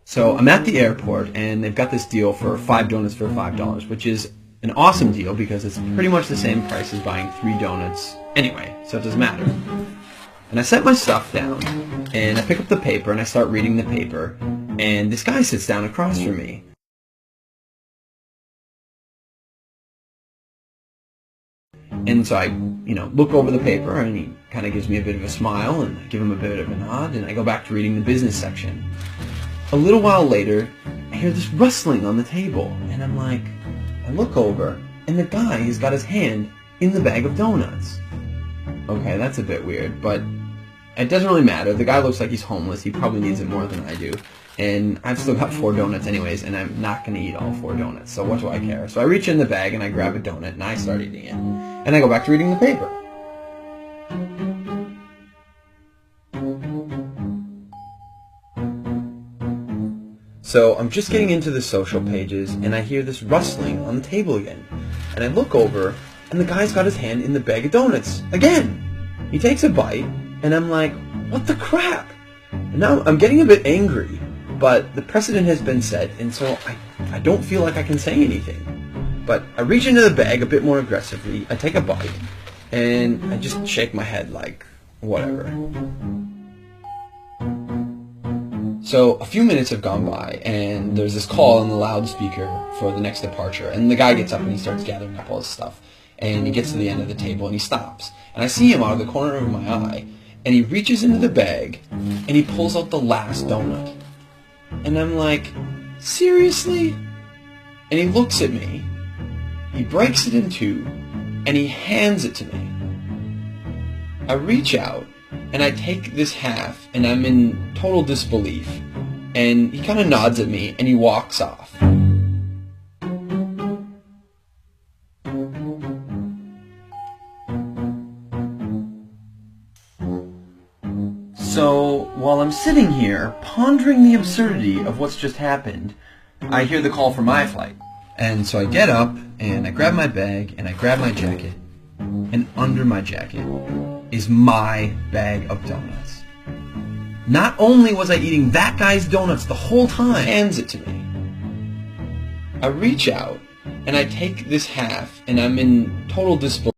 So I'm at the airport, and they've got this deal for 5 donuts for $5, which is an awesome deal because it's pretty much the same price as buying 3 donuts anyway, so it doesn't matter. And I set my stuff down, and I pick up the paper, and I start reading the paper, and this guy sits down across from me. And so I, look over the paper, and he kind of gives me a bit of a smile, and I give him a bit of a nod, and I go back to reading the business section. A little while later, I hear this rustling on the table, and I look over, and the guy has got his hand in the bag of donuts. Okay, that's a bit weird, but it doesn't really matter. The guy looks like he's homeless. He probably needs it more than I do. And I've still got 4 donuts anyways, and I'm not going to eat all 4 donuts, so what do I care? So I reach in the bag, and I grab a donut, and I start eating it. And I go back to reading the paper. So I'm just getting into the social pages, and I hear this rustling on the table again. And I look over, and the guy's got his hand in the bag of donuts again. He takes a bite, and I'm like, what the crap? And now I'm getting a bit angry, but the precedent has been set, and so I don't feel like I can say anything. But I reach into the bag a bit more aggressively, I take a bite, and I just shake my head like, whatever. So a few minutes have gone by, and there's this call on the loudspeaker for the next departure, and the guy gets up and he starts gathering up all his stuff, and he gets to the end of the table and he stops, and I see him out of the corner of my eye, and he reaches into the bag and he pulls out the last donut, and I'm like, seriously? And he looks at me, he breaks it in 2, and he hands it to me. I reach out, and I take this half, and I'm in total disbelief. And he kind of nods at me, and he walks off. So, while I'm sitting here, pondering the absurdity of what's just happened, I hear the call for my flight. And so I get up, and I grab my bag, and I grab my jacket, and under my jacket is my bag of donuts. Not only was I eating that guy's donuts the whole time, he hands it to me. I reach out, and I take this half, and I'm in total disbelief.